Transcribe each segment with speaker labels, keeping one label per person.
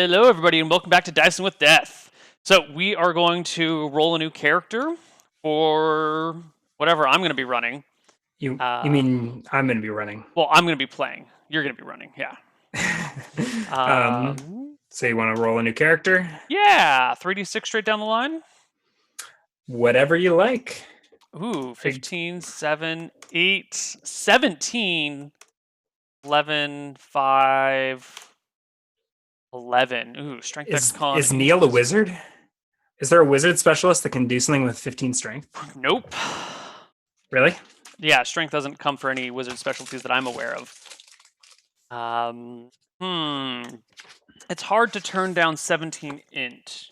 Speaker 1: Hello, everybody, and welcome back to Dicing with Death. So we are going to roll a new character for whatever I'm going to be running.
Speaker 2: You mean I'm going to be running?
Speaker 1: Well, I'm going to be playing. You're going to be running, yeah.
Speaker 2: So you want to roll a new character?
Speaker 1: Yeah, 3d6 straight down the line.
Speaker 2: Whatever you like.
Speaker 1: Ooh, 15, 7, 8, 17, 11, 5, 11. Ooh, strength Dex
Speaker 2: Is
Speaker 1: con
Speaker 2: is
Speaker 1: and
Speaker 2: Neal a wizard? Is there a wizard specialist that can do something with 15 strength?
Speaker 1: Nope.
Speaker 2: Really?
Speaker 1: Yeah, strength doesn't come for any wizard specialties that I'm aware of. It's hard to turn down 17 int.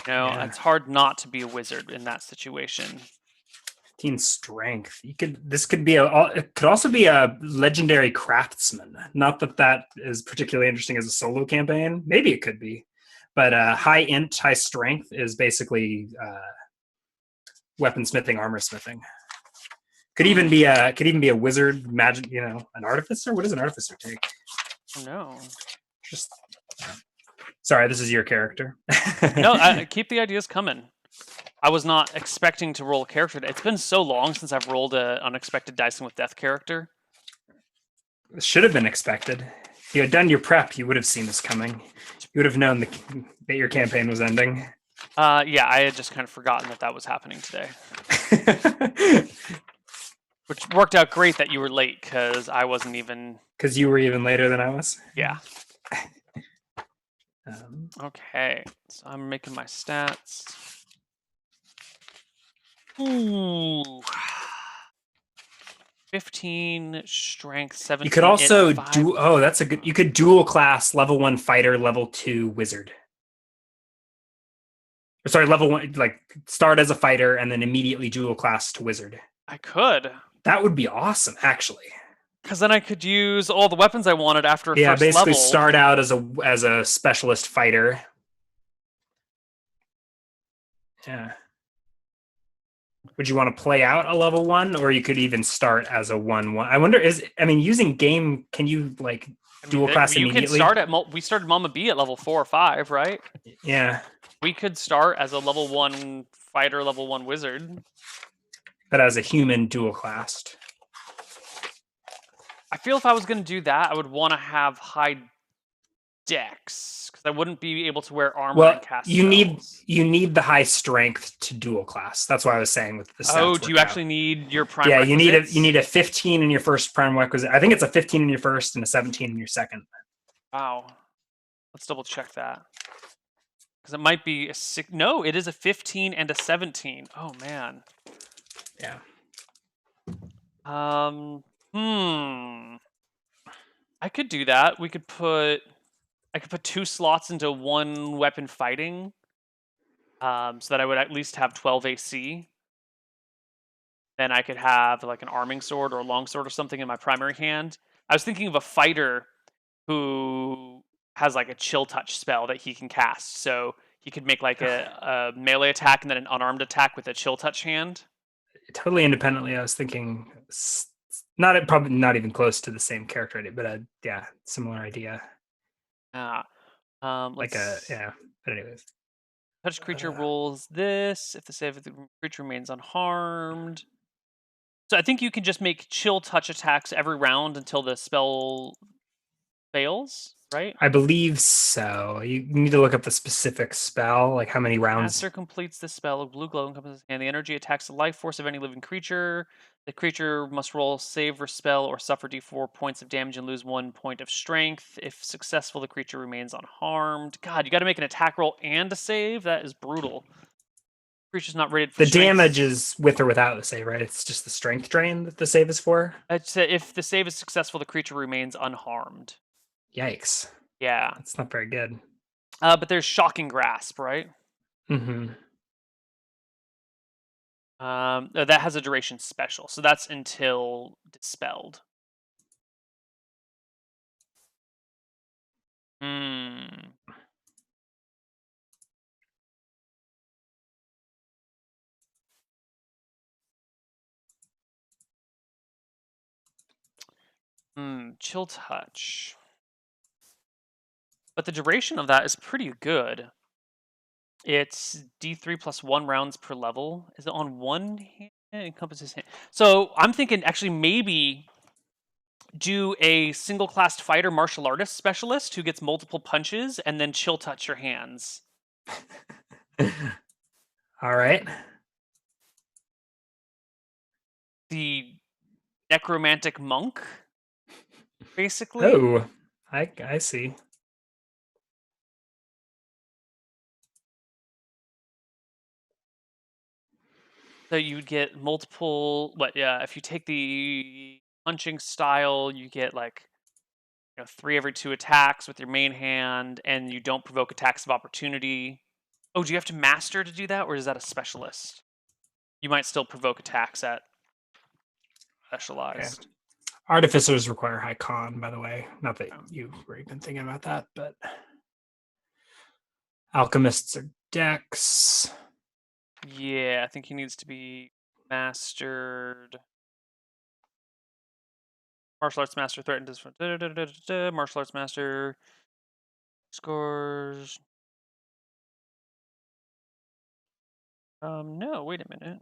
Speaker 2: Yeah.
Speaker 1: It's hard not to be a wizard in that situation.
Speaker 2: 15 strength. This could be it could also be a legendary craftsman. Not that that is particularly interesting as a solo campaign. Maybe it could be. But high int, high strength is basically weaponsmithing, armor smithing. Could even be a wizard, magic, an artificer. What does an artificer take?
Speaker 1: Oh, no.
Speaker 2: Just sorry, this is your character.
Speaker 1: No, keep the ideas coming. I was not expecting to roll a character. It's been so long since I've rolled an unexpected Dicing with Death character.
Speaker 2: This should have been expected. If you had done your prep, you would have seen this coming. You would have known that your campaign was ending.
Speaker 1: Yeah, I had just kind of forgotten that was happening today. Which worked out great that you were late, because I wasn't even...
Speaker 2: Because you were even later than I was?
Speaker 1: Yeah. Okay, so I'm making my stats. Ooh. 15 strength, 17.
Speaker 2: You could also do... Oh, that's a good... You could dual class level 1 fighter, level 2 wizard. Sorry, level 1, like start as a fighter and then immediately dual class to wizard.
Speaker 1: I could.
Speaker 2: That would be awesome, actually.
Speaker 1: Because then I could use all the weapons I wanted after a first
Speaker 2: basically
Speaker 1: level.
Speaker 2: Start out as a specialist fighter. Yeah. Would you want to play out a level 1, or you could even start as a 1/1? I wonder, using game, can you dual class immediately?
Speaker 1: You can start at, we started Mama B at level 4 or 5, right?
Speaker 2: Yeah.
Speaker 1: We could start as a level 1 fighter, level 1 wizard.
Speaker 2: But as a human dual classed.
Speaker 1: I feel if I was going to do that, I would want to have high dex, because I wouldn't be able to wear armor and cast spells.
Speaker 2: You need the high strength to dual class. That's why I was saying with the stats.
Speaker 1: Oh, do you actually need your prime?
Speaker 2: Yeah,
Speaker 1: requisites?
Speaker 2: you need a 15 in your first prime requisite. I think it's a 15 in your first and a 17 in your second.
Speaker 1: Wow. Let's double check that. Because it might be a 6. No, it is a 15 and a 17. Oh man.
Speaker 2: Yeah.
Speaker 1: I could do that. I could put 2 slots into 1 weapon fighting. So that I would at least have 12 AC. Then I could have like an arming sword or a longsword or something in my primary hand. I was thinking of a fighter who has like a chill touch spell that he can cast. So he could make like a melee attack and then an unarmed attack with a chill touch hand.
Speaker 2: Totally independently, I was thinking probably not even close to the same character, but yeah, similar idea.
Speaker 1: But
Speaker 2: anyways.
Speaker 1: Touch creature rolls this if the creature remains unharmed. So I think you can just make chill touch attacks every round until the spell fails, right?
Speaker 2: I believe so. You need to look up the specific spell, like how many rounds.
Speaker 1: Caster completes the spell, a blue glow encompasses, and the energy attacks the life force of any living creature. The creature must roll save or spell or suffer d4 points of damage and lose 1 point of strength. If successful, the creature remains unharmed. God, you got to make an attack roll and a save? That is brutal. Creature's not rated for
Speaker 2: the
Speaker 1: strength.
Speaker 2: Damage is with or without the save, right? It's just the strength drain that the save is for.
Speaker 1: If the save is successful, the creature remains unharmed.
Speaker 2: Yikes.
Speaker 1: Yeah.
Speaker 2: That's not very good.
Speaker 1: But there's Shocking Grasp, right?
Speaker 2: Mm-hmm.
Speaker 1: That has a duration special, so that's until dispelled. Chill touch. But the duration of that is pretty good. It's D3 plus 1 rounds per level. Is it on one hand? It encompasses hand. So I'm thinking actually maybe do a single classed fighter martial artist specialist who gets multiple punches and then chill touch your hands.
Speaker 2: All right.
Speaker 1: The necromantic monk, basically.
Speaker 2: Oh, I see.
Speaker 1: So you'd get multiple. What? Yeah, if you take the punching style, you get like 3 every 2 attacks with your main hand, and you don't provoke attacks of opportunity. Oh, do you have to master to do that, or is that a specialist? You might still provoke attacks at
Speaker 2: Okay.
Speaker 1: specialized.
Speaker 2: Artificers require high con, by the way. Not that
Speaker 1: Um,
Speaker 2: you've already been thinking about that, but alchemists are dex.
Speaker 1: yeah, I think he needs to be mastered. Martial arts master threatens martial arts master scores. No, wait a minute.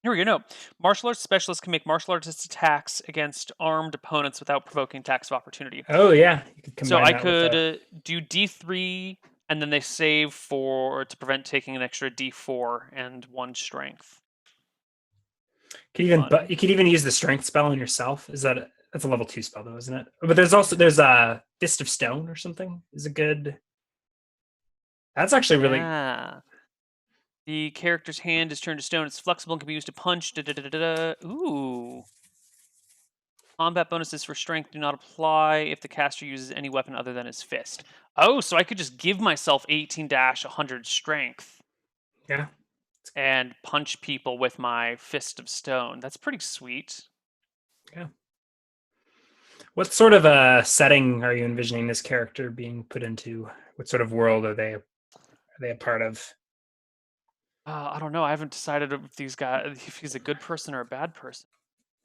Speaker 1: Here we go. No, martial arts specialists can make martial artist attacks against armed opponents without provoking attacks of opportunity.
Speaker 2: Oh yeah, you could
Speaker 1: So
Speaker 2: combine
Speaker 1: I
Speaker 2: that with
Speaker 1: could
Speaker 2: a.
Speaker 1: do D3, and then they save for to prevent taking an extra D4 and 1 strength.
Speaker 2: You could even use the strength spell on yourself. That's a level 2 spell though, isn't it? But there's a fist of stone or something. Is a good. That's actually really.
Speaker 1: Yeah. The character's hand is turned to stone. It's flexible and can be used to punch. Da, da, da, da, da. Ooh. Combat bonuses for strength do not apply if the caster uses any weapon other than his fist. Oh, so I could just give myself 18-100 strength
Speaker 2: Yeah.
Speaker 1: and punch people with my fist of stone. That's pretty sweet.
Speaker 2: Yeah. What sort of a setting are you envisioning this character being put into? What sort of world are they a part of?
Speaker 1: I don't know. I haven't decided if he's a good person or a bad person.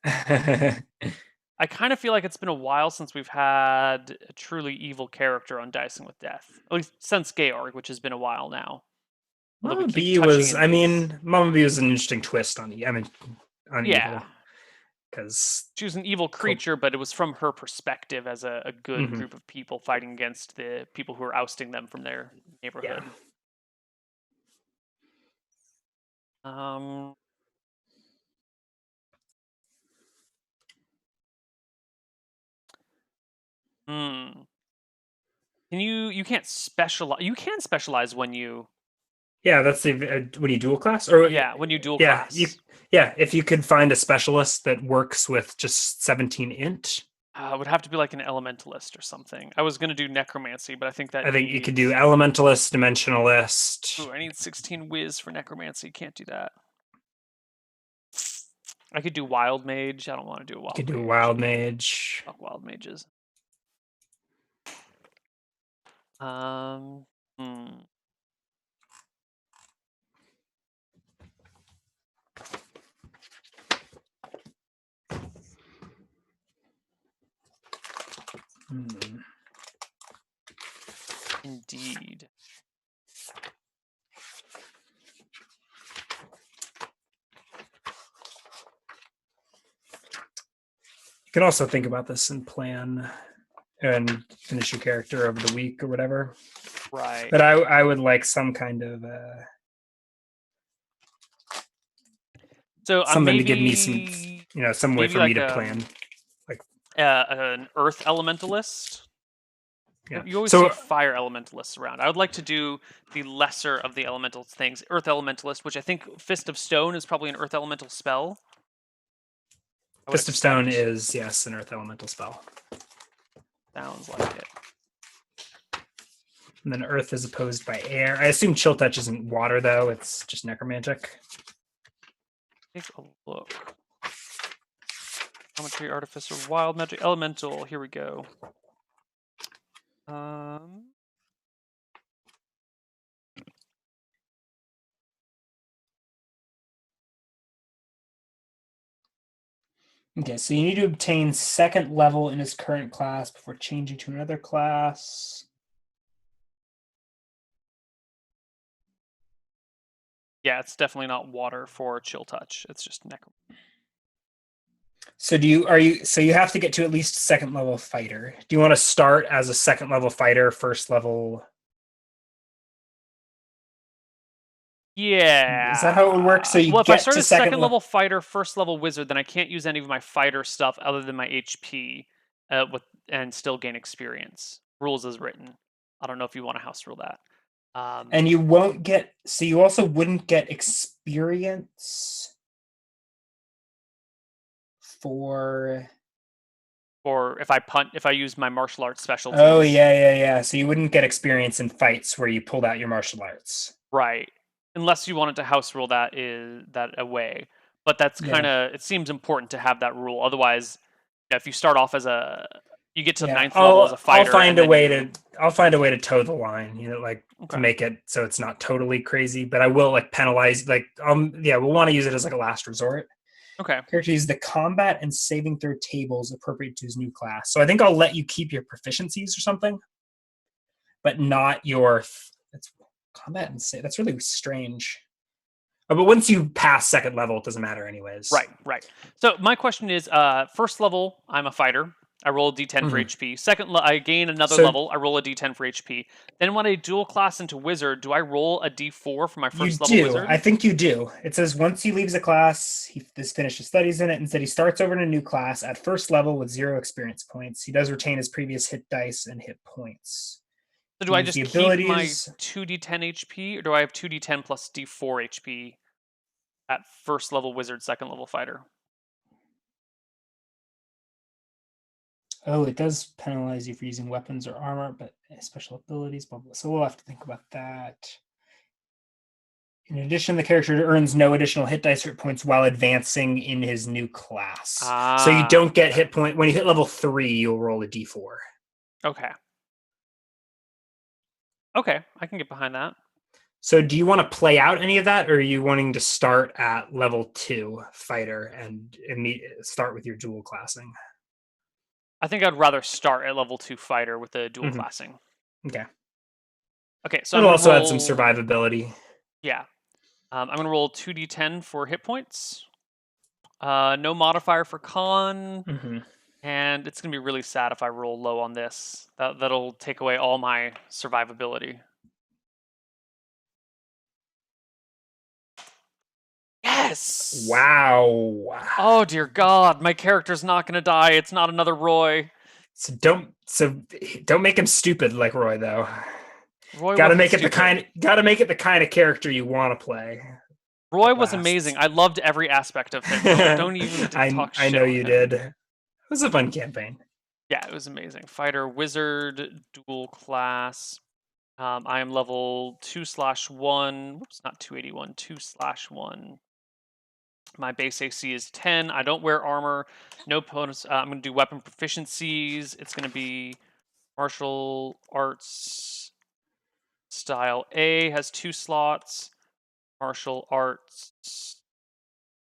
Speaker 1: I kind of feel like it's been a while since we've had a truly evil character on Dicing with Death. At least since Georg, which has been a while now. Although we
Speaker 2: Mama
Speaker 1: keep
Speaker 2: B
Speaker 1: touching
Speaker 2: was.
Speaker 1: in
Speaker 2: I
Speaker 1: these.
Speaker 2: mean, Mama B was an interesting twist on. I mean, on
Speaker 1: Yeah.
Speaker 2: evil because.
Speaker 1: She was an evil creature, but it was from her perspective as a good
Speaker 2: Mm-hmm.
Speaker 1: group of people fighting against the people who were ousting them from their
Speaker 2: Yeah.
Speaker 1: neighborhood. Um, hmm. You can't specialize. You can specialize when you
Speaker 2: Yeah, that's the when you dual class, or
Speaker 1: when you dual
Speaker 2: yeah, you
Speaker 1: class.
Speaker 2: yeah. If you could find a specialist that works with just 17 int,
Speaker 1: It would have to be like an elementalist or something. I was gonna do necromancy, but I think that
Speaker 2: I think you could do
Speaker 1: needs.
Speaker 2: elementalist, dimensionalist.
Speaker 1: Ooh, I need 16 whiz for necromancy. Can't do that. I could do wild mage. I don't want to do a
Speaker 2: You
Speaker 1: wild
Speaker 2: could do
Speaker 1: mage.
Speaker 2: wild mage.
Speaker 1: Fuck wild mages. Um. Hmm.
Speaker 2: Hmm.
Speaker 1: Indeed.
Speaker 2: You can also think about this and plan and finish your character over the week or whatever.
Speaker 1: Right.
Speaker 2: But I would like some kind of
Speaker 1: So
Speaker 2: something to give me some some way
Speaker 1: maybe
Speaker 2: for me
Speaker 1: like
Speaker 2: to plan. Like
Speaker 1: an earth elementalist.
Speaker 2: yeah.
Speaker 1: You always see
Speaker 2: So
Speaker 1: fire elementalists around. I would like to do the lesser of the elemental things, earth elementalist, which I think Fist of Stone is probably an earth elemental spell. I would
Speaker 2: Fist of Stone
Speaker 1: expect.
Speaker 2: is yes an earth elemental spell.
Speaker 1: Sounds like it.
Speaker 2: And then earth is opposed by air. I assume chill touch isn't water though, it's just necromantic.
Speaker 1: Take a look. Geometry, artificer, wild magic, elemental. Here we go. Um.
Speaker 2: Okay, so you need to obtain second level in his current class before changing to another class.
Speaker 1: Yeah, it's definitely not water for chill touch. It's just neck.
Speaker 2: So you have to get to at least second level fighter. Do you want to start as a second level fighter, first level? Is that how it would work? So
Speaker 1: Yeah.
Speaker 2: you
Speaker 1: Well, if I
Speaker 2: get
Speaker 1: start
Speaker 2: to
Speaker 1: as
Speaker 2: second
Speaker 1: second
Speaker 2: level.
Speaker 1: level fighter, first level wizard, then I can't use any of my fighter stuff other than my HP, with and still gain experience. Rules as written. I don't know if you want to house rule that.
Speaker 2: And you won't get, so you also wouldn't get experience for.
Speaker 1: Or if I use my martial arts
Speaker 2: Oh,
Speaker 1: specialties,
Speaker 2: yeah. So you wouldn't get experience in fights where you pulled out your martial arts.
Speaker 1: right? Unless you wanted to house rule that away, but that's kind
Speaker 2: Yeah.
Speaker 1: of, it seems important to have that rule. Otherwise, yeah, if you start off as a, you get to
Speaker 2: Yeah.
Speaker 1: ninth level as a
Speaker 2: I'll
Speaker 1: fighter,
Speaker 2: find
Speaker 1: and
Speaker 2: a
Speaker 1: then
Speaker 2: way to
Speaker 1: you
Speaker 2: I'll find a way to toe the line, like to
Speaker 1: okay.
Speaker 2: make it so it's not totally crazy, but I will like penalize yeah, we'll want to use it as like a last resort.
Speaker 1: Okay.
Speaker 2: Character uses the combat and saving throw tables appropriate to his new class. So I think I'll let you keep your proficiencies or something, but not your it's combat and save. That's really strange. But once you pass second level, it doesn't matter anyways.
Speaker 1: Right, right. So my question is, first level, I'm a fighter. I roll a d10 for
Speaker 2: Mhm.
Speaker 1: HP. I gain another
Speaker 2: So
Speaker 1: level. I roll a d10 for HP. Then when I dual class into wizard, do I roll a d4 for my
Speaker 2: you
Speaker 1: first level
Speaker 2: do. I
Speaker 1: wizard?
Speaker 2: think you do. It says once he leaves a class, he has finished his studies in it. Instead, he starts over in a new class at first level with 0 experience points. He does retain his previous hit dice and hit points.
Speaker 1: So do
Speaker 2: You
Speaker 1: I
Speaker 2: use the
Speaker 1: just keep my
Speaker 2: abilities.
Speaker 1: 2d10 HP, or do I have 2d10 plus d4 HP at first level wizard, second level fighter?
Speaker 2: Oh, it does penalize you for using weapons or armor, but special abilities, blah, blah. So we'll have to think about that. In addition, the character earns no additional hit dice or hit points while advancing in his new class. So you
Speaker 1: Ah,
Speaker 2: don't get
Speaker 1: okay.
Speaker 2: hit point when you hit level 3. You'll roll a d4.
Speaker 1: Okay. Okay, I can get behind that.
Speaker 2: So do you want to play out any of that, or are you wanting to start at level 2 fighter and start with your dual classing?
Speaker 1: I think I'd rather start at level 2 fighter with the dual
Speaker 2: Mm-hmm.
Speaker 1: classing.
Speaker 2: Okay.
Speaker 1: Okay, so I'm
Speaker 2: It'll
Speaker 1: gonna
Speaker 2: also add some
Speaker 1: roll.
Speaker 2: survivability.
Speaker 1: Yeah, I'm gonna roll 2d10 for hit points. No modifier for con,
Speaker 2: Mm-hmm.
Speaker 1: and it's gonna be really sad if I roll low on this. That'll take away all my survivability. Yes.
Speaker 2: Wow.
Speaker 1: Oh dear God, my character's not gonna die. It's not another Roy.
Speaker 2: So don't make him stupid like Roy though.
Speaker 1: Roy wasn't stupid.
Speaker 2: Got to make it the kind of character you want to play
Speaker 1: Roy
Speaker 2: that
Speaker 1: was amazing.
Speaker 2: lasts.
Speaker 1: I loved every aspect of him. Don't even talk
Speaker 2: I
Speaker 1: shit
Speaker 2: know
Speaker 1: on
Speaker 2: you
Speaker 1: him.
Speaker 2: did. It was a fun campaign.
Speaker 1: Yeah, it was amazing. Fighter, wizard, dual class. I am level 2/1. Whoops, not 281. 2/1. My base AC is 10. I don't wear armor. No bonus. I'm going to do weapon proficiencies. It's going to be martial arts style A has 2 slots. Martial arts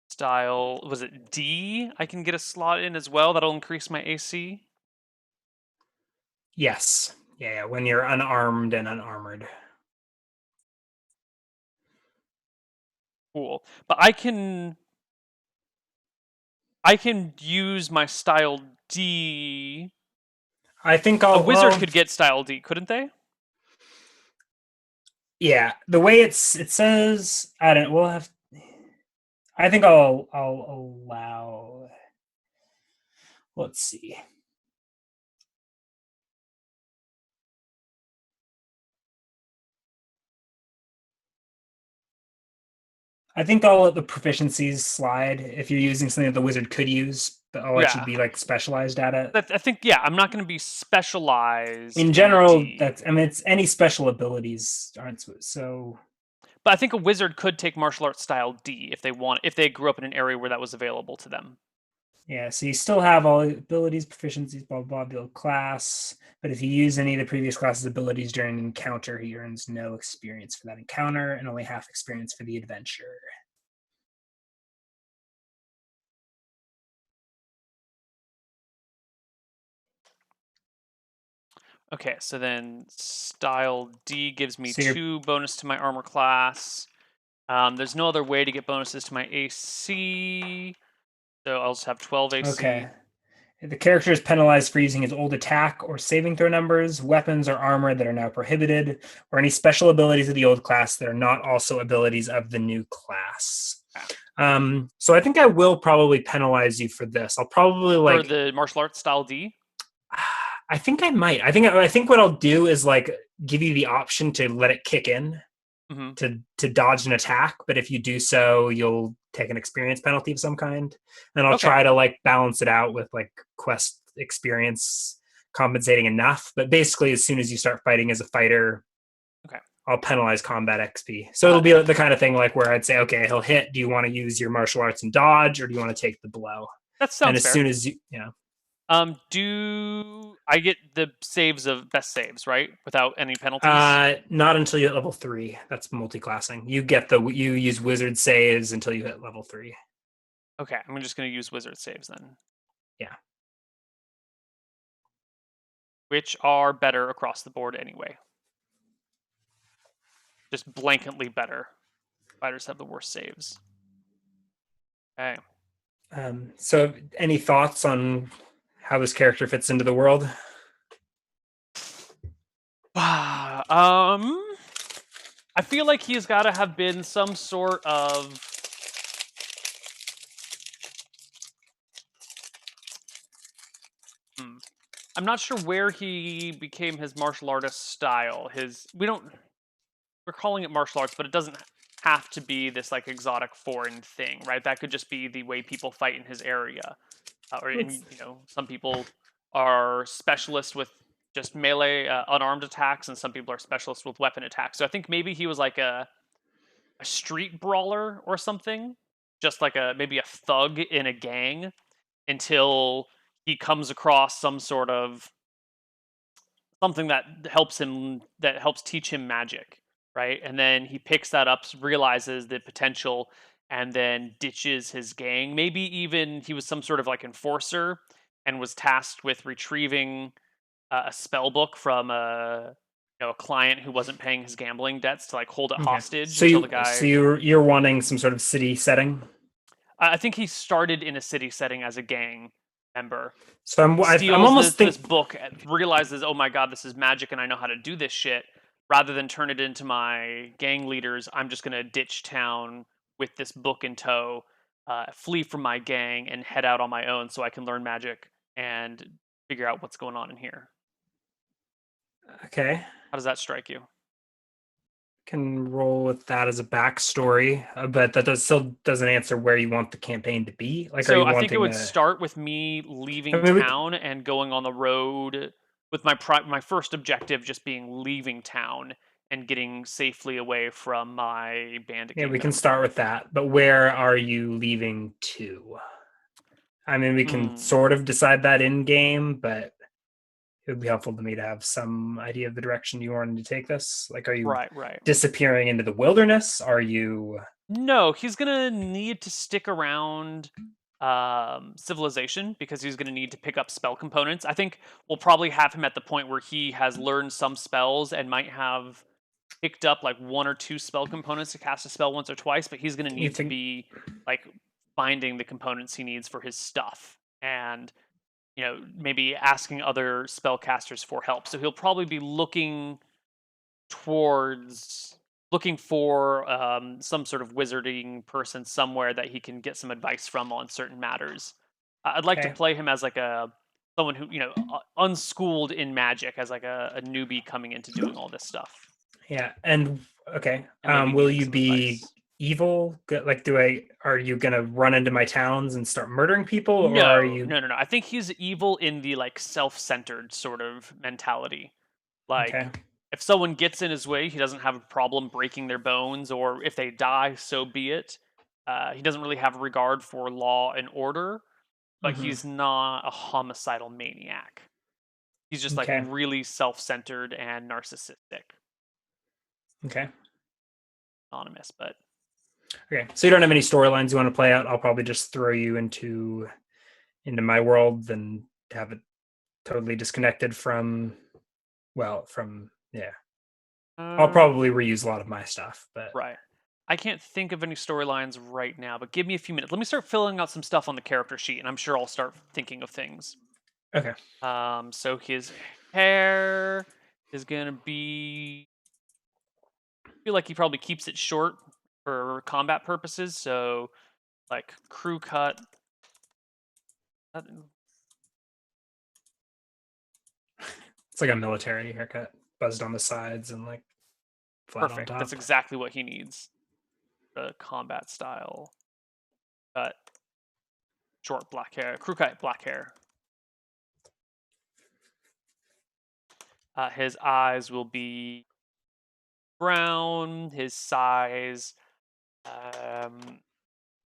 Speaker 1: style, was it D? I can get a slot in as well. That'll increase my AC.
Speaker 2: Yes. Yeah, when you're unarmed and unarmored.
Speaker 1: Cool. But I can use my style D.
Speaker 2: I think
Speaker 1: A
Speaker 2: I'll
Speaker 1: wizard
Speaker 2: well,
Speaker 1: could get style D, couldn't they?
Speaker 2: yeah, the way it says I don't we'll have I think I'll allow let's see. I think I'll let the proficiencies slide if you're using something that the wizard could use, but I'll let you
Speaker 1: Yeah.
Speaker 2: be like specialized at it.
Speaker 1: I think, yeah, I'm not going to be specialized
Speaker 2: In
Speaker 1: in
Speaker 2: general,
Speaker 1: D.
Speaker 2: it's any special abilities aren't so.
Speaker 1: But I think a wizard could take martial arts style D if they grew up in an area where that was available to them.
Speaker 2: Yeah, so you still have all the abilities, proficiencies, blah, blah, build class. But if you use any of the previous class's abilities during an encounter, he earns no experience for that encounter and only half experience for the adventure.
Speaker 1: Okay, so then style D gives me
Speaker 2: So you're
Speaker 1: 2 bonus to my armor class. There's no other way to get bonuses to my AC, so I'll just have 12 AC.
Speaker 2: okay. The character is penalized for using his old attack or saving throw numbers, weapons, or armor that are now prohibited, or any special abilities of the old class that are not also abilities of the new class.
Speaker 1: Ah.
Speaker 2: So I think I will probably penalize you for this. I'll probably
Speaker 1: For
Speaker 2: like,
Speaker 1: the martial arts style D?
Speaker 2: I think I might. I think what I'll do is like give you the option to let it kick in
Speaker 1: Mhm.
Speaker 2: to dodge an attack, but if you do so, you'll take an experience penalty of some kind. And I'll
Speaker 1: Okay.
Speaker 2: try to like balance it out with like quest experience compensating enough. But basically, as soon as you start fighting as a fighter,
Speaker 1: Okay.
Speaker 2: I'll penalize combat XP. So it'll
Speaker 1: Uh,
Speaker 2: be the kind of thing like where I'd say, okay, he'll hit. Do you want to use your martial arts and dodge, or do you want to take the blow?
Speaker 1: that
Speaker 2: And
Speaker 1: sounds
Speaker 2: as
Speaker 1: fair.
Speaker 2: soon as you, yeah,
Speaker 1: Do I get the saves of best saves, right? Without any penalties?
Speaker 2: not until you hit level 3. That's multi-classing. You use wizard saves until you hit level 3.
Speaker 1: Okay, I'm just gonna use wizard saves then,
Speaker 2: Yeah.
Speaker 1: which are better across the board anyway. Just blanketly better. Fighters have the worst saves. Okay.
Speaker 2: So, any thoughts on how this character fits into the world?
Speaker 1: I feel like he's got to have been some sort of. Hmm, I'm not sure where he became his martial artist style. We're calling it martial arts, but it doesn't have to be this like exotic foreign thing, right? That could just be the way people fight in his area. Or
Speaker 2: Let's,
Speaker 1: and some people are specialists with just melee unarmed attacks, and some people are specialists with weapon attacks. So I think maybe he was like a street brawler or something, just like a maybe a thug in a gang until he comes across some sort of something that helps teach him magic, right? And then he picks that up, realizes the potential, and then ditches his gang. Maybe even he was some sort of like enforcer and was tasked with retrieving a spell book from a client who wasn't paying his gambling debts to like hold it
Speaker 2: okay.
Speaker 1: hostage
Speaker 2: So
Speaker 1: until the
Speaker 2: you so
Speaker 1: guy.
Speaker 2: you're wanting some sort of city setting.
Speaker 1: I think he started in a city setting as a gang member,
Speaker 2: So I'm
Speaker 1: steals
Speaker 2: almost
Speaker 1: this
Speaker 2: think
Speaker 1: book, and realizes, oh my god, this is magic, and I know how to do this shit. Rather than turn it into my gang leaders, I'm just gonna ditch town with this book in tow, flee from my gang, and head out on my own so I can learn magic and figure out what's going on in here.
Speaker 2: okay.
Speaker 1: How does that strike you?
Speaker 2: Can roll with that as a backstory, but that still doesn't answer where you want the campaign to be. Like, are
Speaker 1: So
Speaker 2: you
Speaker 1: I think it
Speaker 2: wanting
Speaker 1: would
Speaker 2: a?
Speaker 1: start with me
Speaker 2: I
Speaker 1: leaving
Speaker 2: mean,
Speaker 1: town and going on the road with my first objective just being leaving town and getting safely away from my bandit
Speaker 2: yeah,
Speaker 1: gang
Speaker 2: we
Speaker 1: that
Speaker 2: can
Speaker 1: I'm a part
Speaker 2: start
Speaker 1: of.
Speaker 2: with that. But where are you leaving to? I mean, we can
Speaker 1: Hmm.
Speaker 2: sort of decide that in game, but it would be helpful to me to have some idea of the direction you wanted to take this. Like, are you
Speaker 1: Right, right.
Speaker 2: disappearing into the wilderness? Are you
Speaker 1: No, he's gonna need to stick around civilization because he's gonna need to pick up spell components. I think we'll probably have him at the point where he has learned some spells and might have picked up like one or two spell components to cast a spell once or twice, but he's going to
Speaker 2: you
Speaker 1: need to
Speaker 2: think?
Speaker 1: be like finding the components he needs for his stuff and maybe asking other spellcasters for help. So he'll probably be towards looking for some sort of wizarding person somewhere that he can get some advice from on certain matters. I'd like to
Speaker 2: Okay,
Speaker 1: play him as like a someone who unschooled in magic, as like a newbie coming into doing all this stuff
Speaker 2: yeah, and okay.
Speaker 1: and maybe
Speaker 2: Will
Speaker 1: needing
Speaker 2: you
Speaker 1: some
Speaker 2: be
Speaker 1: advice.
Speaker 2: evil? Like, are you gonna run into my towns and start murdering people, or are
Speaker 1: No,
Speaker 2: you
Speaker 1: no, no, no. I think he's evil in the like self-centered sort of mentality.
Speaker 2: okay?
Speaker 1: Like if someone gets in his way, he doesn't have a problem breaking their bones, or if they die, so be it. He doesn't really have a regard for law and order, but
Speaker 2: Hmm.
Speaker 1: he's not a homicidal maniac. He's just like
Speaker 2: Okay,
Speaker 1: really self-centered and narcissistic.
Speaker 2: okay,
Speaker 1: Anonymous, but
Speaker 2: okay. So you don't have any storylines you want to play out. I'll probably just throw you into my world and have it totally disconnected from. well, from yeah. I'll
Speaker 1: Uh,
Speaker 2: probably reuse a lot of my stuff, but
Speaker 1: right. I can't think of any storylines right now, but give me a few minutes. Let me start filling out some stuff on the character sheet, and I'm sure I'll start thinking of things.
Speaker 2: okay.
Speaker 1: So his hair is gonna be. I feel like he probably keeps it short for combat purposes. So like crew cut. uh,
Speaker 2: It's like a military haircut, buzzed on the sides and like flat on
Speaker 1: Perfect. That's
Speaker 2: top.
Speaker 1: exactly what he needs. The combat style cut, short black hair, crew cut black hair. His eyes will be brown. His size, um,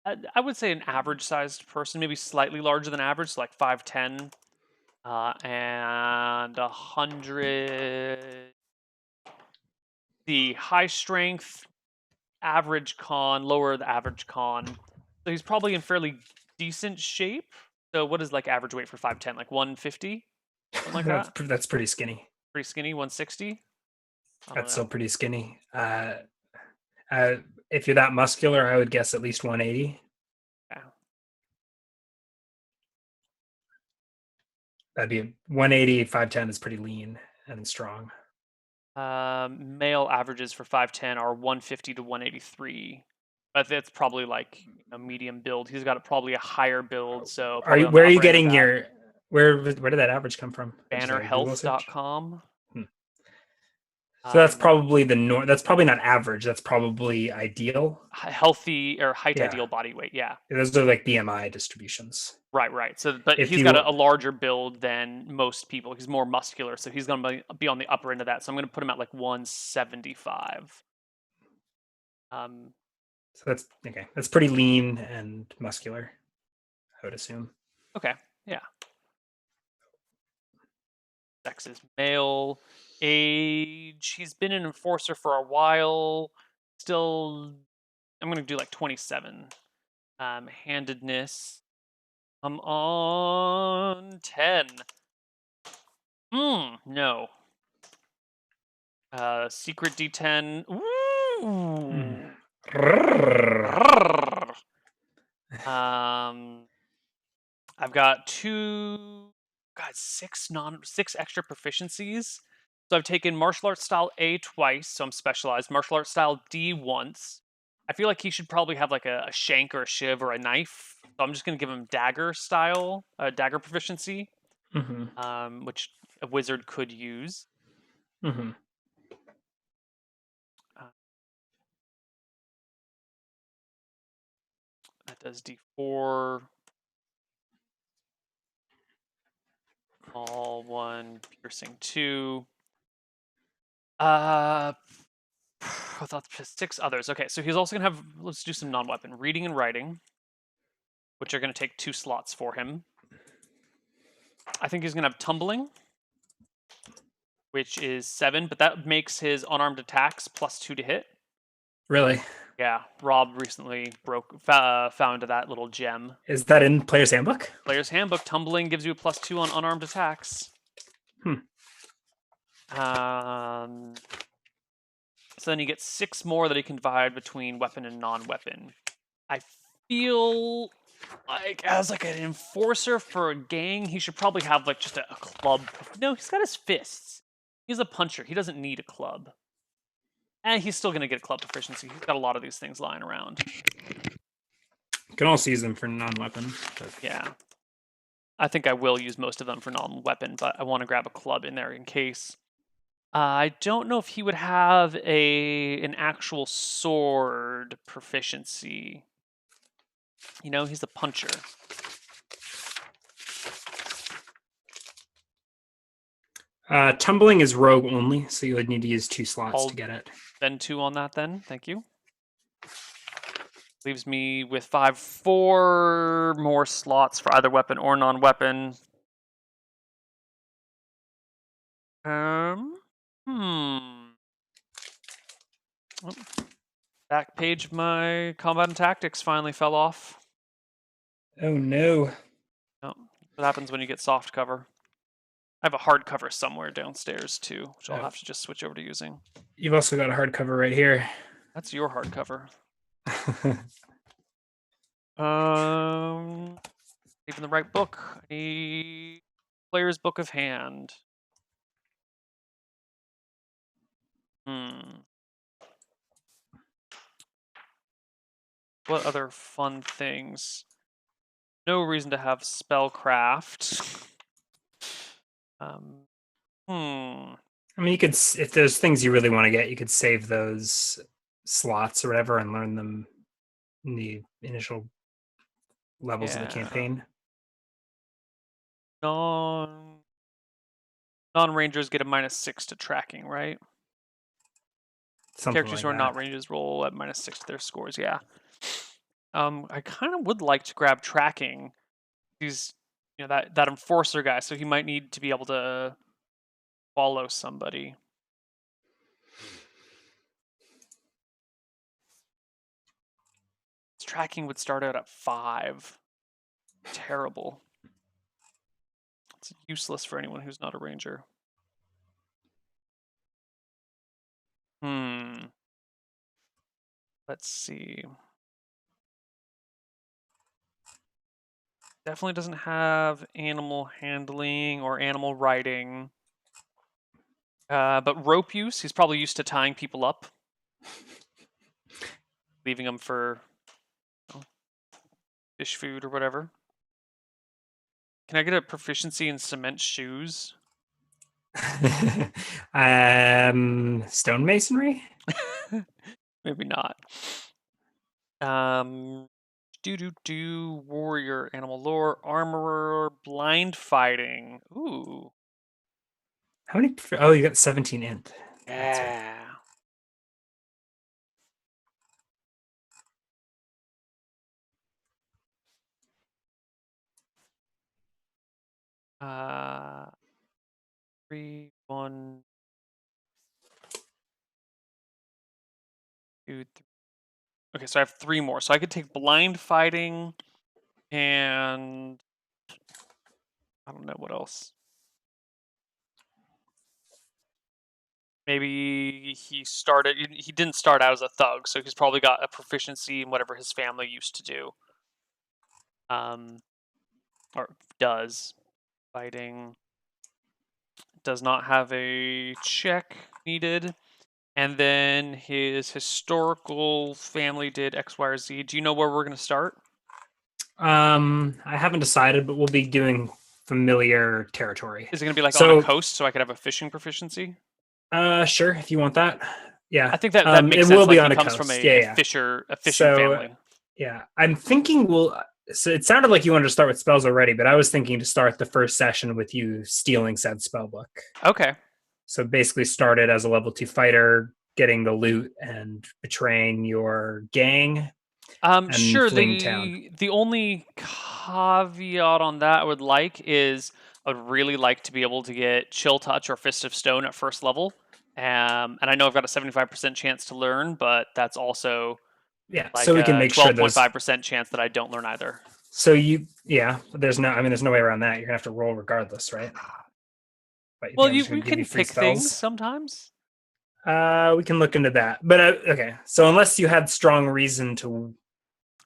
Speaker 1: I would say an average-sized person, maybe slightly larger than average, so like 5'10", and 100. The high strength, average con, lower the average con. So he's probably in fairly decent shape. So what is like average weight for 5'10"? Like 150, something like that.
Speaker 2: That's pretty skinny.
Speaker 1: Pretty skinny, 160. I don't
Speaker 2: That's still
Speaker 1: know.
Speaker 2: pretty skinny. Uh, if you're that muscular, I would guess at least 180.
Speaker 1: Yeah.
Speaker 2: That'd be 180, 5'10" is pretty lean and strong.
Speaker 1: Male averages for 5'10" are 150 to 183. But that's probably like a medium build. He's got probably a higher build, so
Speaker 2: Are
Speaker 1: probably
Speaker 2: you?
Speaker 1: on the
Speaker 2: Where are you
Speaker 1: upper end of
Speaker 2: getting
Speaker 1: that.
Speaker 2: your? Where did that average come from? Just a Google search.
Speaker 1: Bannerhealth.com.
Speaker 2: Hmm. So that's
Speaker 1: Um,
Speaker 2: probably the norm. That's probably not average. That's probably ideal.
Speaker 1: Healthy or height
Speaker 2: Yeah,
Speaker 1: ideal body weight. Yeah.
Speaker 2: those are like BMI distributions.
Speaker 1: Right, right. So, but
Speaker 2: If
Speaker 1: he's got
Speaker 2: you,
Speaker 1: a larger build than most people. He's more muscular, so he's going to be on the upper end of that. So I'm going to put him at like 175. Um,
Speaker 2: so that's okay. That's pretty lean and muscular, I would assume.
Speaker 1: okay, yeah. Sex is male. Age, he's been an enforcer for a while. Still, I'm going to do like 27. Handedness, I'm on 10. No. Secret D10.
Speaker 2: Mm.
Speaker 1: Ooh. Um, I've got six extra proficiencies. So I've taken martial arts style A twice, so I'm specialized. Martial arts style D once. I feel like he should probably have like a shank or a shiv or a knife. So I'm just gonna give him dagger style, dagger proficiency,
Speaker 2: Mm-hmm.
Speaker 1: which a wizard could use.
Speaker 2: Mm-hmm.
Speaker 1: Uh, that does D4. All one, piercing 2. Uh, without the 6 others. Okay, so he's also gonna have. Let's do some non-weapon reading and writing, which are gonna take 2 slots for him. I think he's gonna have tumbling, which is 7, but that makes his unarmed attacks +2 to hit.
Speaker 2: Really?
Speaker 1: Yeah, Rob recently found that little gem.
Speaker 2: Is that in Player's Handbook?
Speaker 1: Player's Handbook, tumbling gives you a +2 on unarmed attacks.
Speaker 2: Hmm.
Speaker 1: So then he gets 6 more that he can divide between weapon and non-weapon. I feel like as like an enforcer for a gang, he should probably have like just a club. No, he's got his fists. He's a puncher. He doesn't need a club. And he's still going to get club proficiency. He's got a lot of these things lying around.
Speaker 2: You can also use them for non-weapon. But...
Speaker 1: Yeah. I think I will use most of them for non-weapon, but I want to grab a club in there in case. I don't know if he would have an actual sword proficiency. You know, he's a puncher.
Speaker 2: Tumbling is rogue only, so you would need to use 2 slots
Speaker 1: I'll
Speaker 2: to get it.
Speaker 1: spend 2 on that then. Thank you. Leaves me with 4 more slots for either weapon or non-weapon. Hmm. Oh, back page of my combat and tactics finally fell off.
Speaker 2: Oh no.
Speaker 1: Oh, what happens when you get soft cover? I have a hardcover somewhere downstairs too, which I'll
Speaker 2: Oh,
Speaker 1: have to just switch over to using.
Speaker 2: you've also got a hardcover right here.
Speaker 1: That's your hardcover. Even the right book. I need Player's Book of Hand. Hmm. What other fun things? No reason to have spellcraft. Hmm.
Speaker 2: I mean, you could, if there's things you really want to get, you could save those slots or whatever and learn them in the initial levels of the
Speaker 1: Yeah.
Speaker 2: campaign.
Speaker 1: Non non-rangers get a -6 to tracking, right?
Speaker 2: Something
Speaker 1: Characters
Speaker 2: like
Speaker 1: who are
Speaker 2: that.
Speaker 1: not rangers roll at -6 to their scores. Yeah. I kind of would like to grab tracking. He's, that enforcer guy, so he might need to be able to follow somebody. His tracking would start out at 5. Terrible. It's useless for anyone who's not a ranger. Hmm. Let's see. Definitely doesn't have animal handling or animal riding. But rope use, he's probably used to tying people up, leaving them for fish food or whatever. Can I get a proficiency in cement shoes?
Speaker 2: Stonemasonry?
Speaker 1: Maybe not. Warrior, animal lore, armorer, blind fighting. Ooh.
Speaker 2: How many? Oh, you got 17 int. That's right.
Speaker 1: Yeah. Uh, 3, 1, 2, 3. Okay, so I have 3 more. So I could take blind fighting and I don't know what else. Maybe he didn't start out as a thug, so he's probably got a proficiency in whatever his family used to do. Or does. Fighting does not have a check needed. And then his historical family did X, Y, or Z. Do you know where we're going to start?
Speaker 2: I haven't decided, but we'll be doing familiar territory.
Speaker 1: Is it going to be like on a
Speaker 2: So,
Speaker 1: coast so I could have a fishing proficiency?
Speaker 2: sure, if you want that. Yeah.
Speaker 1: I think that makes
Speaker 2: It
Speaker 1: sense.
Speaker 2: will be
Speaker 1: Like he
Speaker 2: on a
Speaker 1: comes from
Speaker 2: coast. Yeah, yeah.
Speaker 1: a fishing
Speaker 2: So,
Speaker 1: family.
Speaker 2: yeah, I'm thinking we'll. So it sounded like you wanted to start with spells already, but I was thinking to start the first session with you stealing said spell book.
Speaker 1: Okay.
Speaker 2: So basically, started as a level 2 fighter, getting the loot and betraying your gang and
Speaker 1: Sure.
Speaker 2: fleeing town.
Speaker 1: The only caveat on that I would like is I would really like to be able to get Chill Touch or Fist of Stone at first level. And I know I've got a 75% chance to learn, but that's also
Speaker 2: Yeah, so
Speaker 1: like
Speaker 2: we can
Speaker 1: a
Speaker 2: make sure those.
Speaker 1: 12.5% chance that I don't learn either.
Speaker 2: So yeah, there's no way around that. You're gonna have to roll regardless, right? But you
Speaker 1: Well,
Speaker 2: think I'm just gonna
Speaker 1: we
Speaker 2: give
Speaker 1: can
Speaker 2: you free
Speaker 1: pick things
Speaker 2: spells?
Speaker 1: sometimes.
Speaker 2: We can look into that. But okay, so unless you had strong reason to,